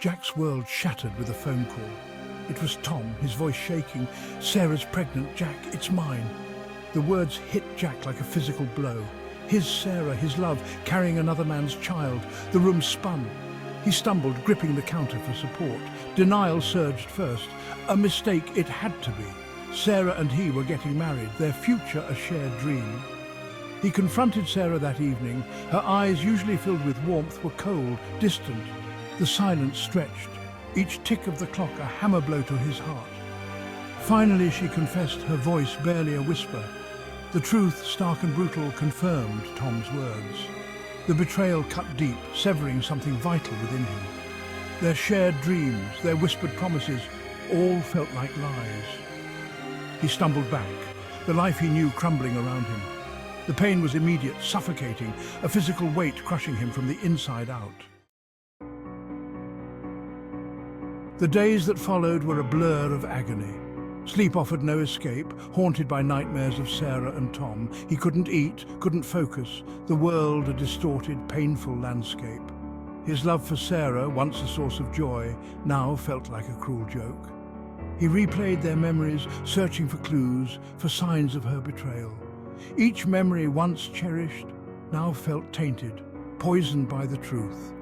Jack's world shattered with a phone call. It was Tom, his voice shaking. "Sarah's pregnant, Jack, it's mine." The words hit Jack like a physical blow. His Sarah, his love, carrying another man's child. The room spun. He stumbled, gripping the counter for support. Denial surged first. A mistake it had to be. Sarah and he were getting married, their future a shared dream. He confronted Sarah that evening. Her eyes, usually filled with warmth, were cold, distant. The silence stretched, each tick of the clock a hammer blow to his heart. Finally she confessed, her voice barely a whisper. The truth, stark and brutal, confirmed Tom's words. The betrayal cut deep, severing something vital within him. Their shared dreams, their whispered promises, all felt like lies. He stumbled back, the life he knew crumbling around him. The pain was immediate, suffocating, a physical weight crushing him from the inside out. The days that followed were a blur of agony. Sleep offered no escape, haunted by nightmares of Sarah and Tom. He couldn't eat, couldn't focus, the world a distorted, painful landscape. His love for Sarah, once a source of joy, now felt like a cruel joke. He replayed their memories, searching for clues, for signs of her betrayal. Each memory once cherished, now felt tainted, poisoned by the truth.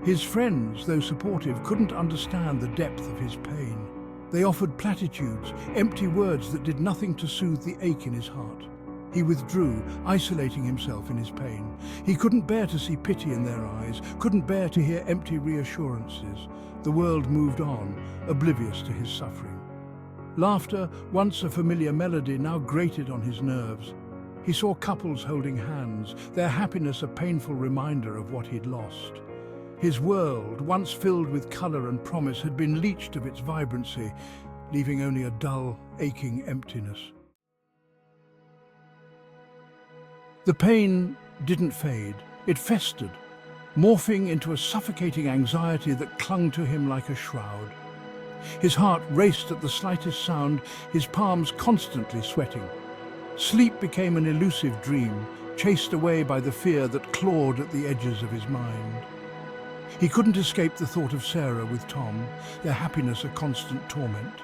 His friends, though supportive, couldn't understand the depth of his pain. They offered platitudes, empty words that did nothing to soothe the ache in his heart. He withdrew, isolating himself in his pain. He couldn't bear to see pity in their eyes, couldn't bear to hear empty reassurances. The world moved on, oblivious to his suffering. Laughter, once a familiar melody, now grated on his nerves. He saw couples holding hands, their happiness a painful reminder of what he'd lost. His world, once filled with colour and promise, had been leached of its vibrancy, leaving only a dull, aching emptiness. The pain didn't fade. It festered, morphing into a suffocating anxiety that clung to him like a shroud. His heart raced at the slightest sound, his palms constantly sweating. Sleep became an elusive dream, chased away by the fear that clawed at the edges of his mind. He couldn't escape the thought of Sarah with Tom, their happiness a constant torment.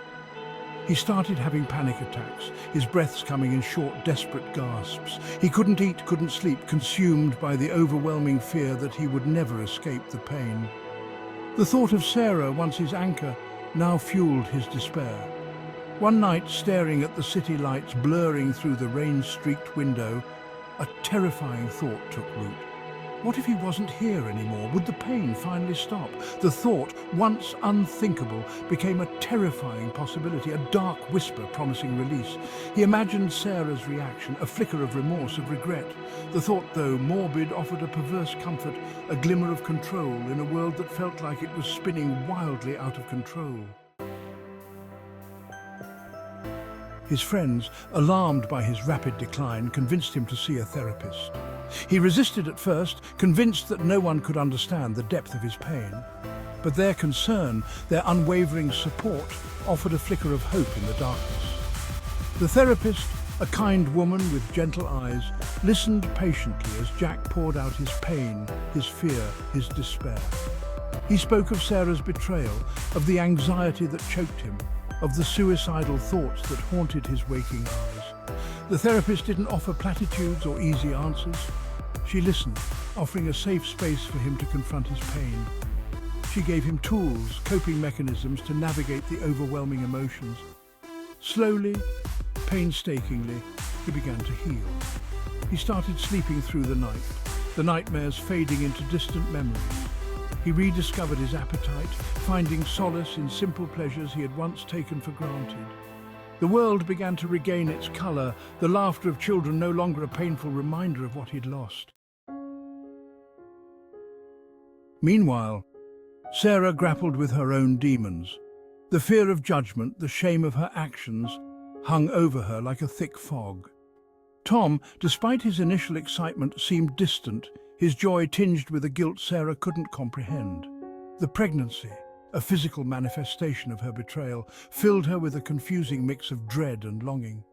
He started having panic attacks, his breaths coming in short, desperate gasps. He couldn't eat, couldn't sleep, consumed by the overwhelming fear that he would never escape the pain. The thought of Sarah, once his anchor, now fueled his despair. One night, staring at the city lights blurring through the rain-streaked window, a terrifying thought took root. What if he wasn't here anymore? Would the pain finally stop? The thought, once unthinkable, became a terrifying possibility, a dark whisper promising release. He imagined Sarah's reaction, a flicker of remorse, of regret. The thought, though morbid, offered a perverse comfort, a glimmer of control in a world that felt like it was spinning wildly out of control. His friends, alarmed by his rapid decline, convinced him to see a therapist. He resisted at first, convinced that no one could understand the depth of his pain. But their concern, their unwavering support, offered a flicker of hope in the darkness. The therapist, a kind woman with gentle eyes, listened patiently as Jack poured out his pain, his fear, his despair. He spoke of Sarah's betrayal, of the anxiety that choked him, of the suicidal thoughts that haunted his waking hours. The therapist didn't offer platitudes or easy answers. She listened, offering a safe space for him to confront his pain. She gave him tools, coping mechanisms to navigate the overwhelming emotions. Slowly, painstakingly, he began to heal. He started sleeping through the night, the nightmares fading into distant memories. He rediscovered his appetite, finding solace in simple pleasures he had once taken for granted. The world began to regain its colour, the laughter of children no longer a painful reminder of what he'd lost. Meanwhile, Sarah grappled with her own demons. The fear of judgment, the shame of her actions, hung over her like a thick fog. Tom, despite his initial excitement, seemed distant, his joy tinged with a guilt Sarah couldn't comprehend. The pregnancy, a physical manifestation of her betrayal, filled her with a confusing mix of dread and longing.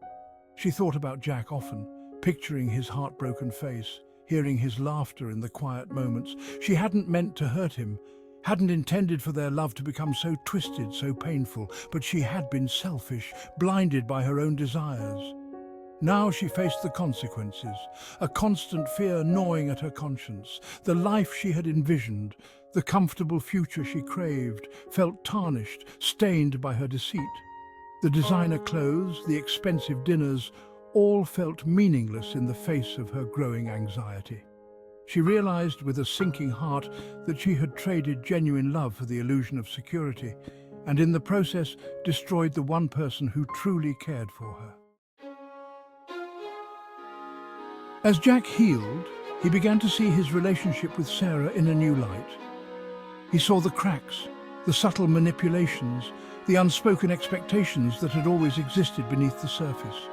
She thought about Jack often, picturing his heartbroken face, hearing his laughter in the quiet moments. She hadn't meant to hurt him, hadn't intended for their love to become so twisted, so painful, but she had been selfish, blinded by her own desires. Now she faced the consequences, a constant fear gnawing at her conscience. The life she had envisioned, the comfortable future she craved, felt tarnished, stained by her deceit. The designer clothes, the expensive dinners, all felt meaningless in the face of her growing anxiety. She realized with a sinking heart that she had traded genuine love for the illusion of security, and in the process destroyed the one person who truly cared for her. As Jack healed, he began to see his relationship with Sarah in a new light. He saw the cracks, the subtle manipulations, the unspoken expectations that had always existed beneath the surface.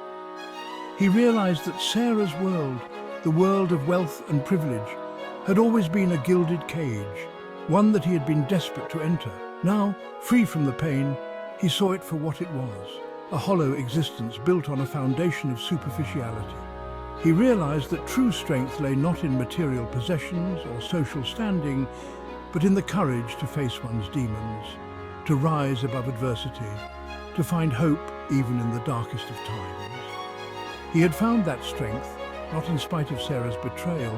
He realized that Sarah's world, the world of wealth and privilege, had always been a gilded cage, one that he had been desperate to enter. Now, free from the pain, he saw it for what it was, a hollow existence built on a foundation of superficiality. He realized that true strength lay not in material possessions or social standing, but in the courage to face one's demons, to rise above adversity, to find hope even in the darkest of times. He had found that strength, not in spite of Sarah's betrayal,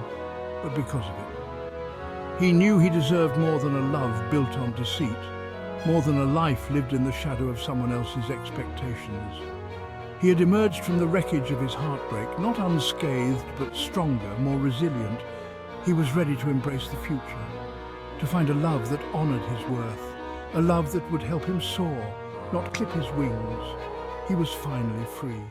but because of it. He knew he deserved more than a love built on deceit, more than a life lived in the shadow of someone else's expectations. He had emerged from the wreckage of his heartbreak, not unscathed, but stronger, more resilient. He was ready to embrace the future, to find a love that honored his worth, a love that would help him soar, not clip his wings. He was finally free.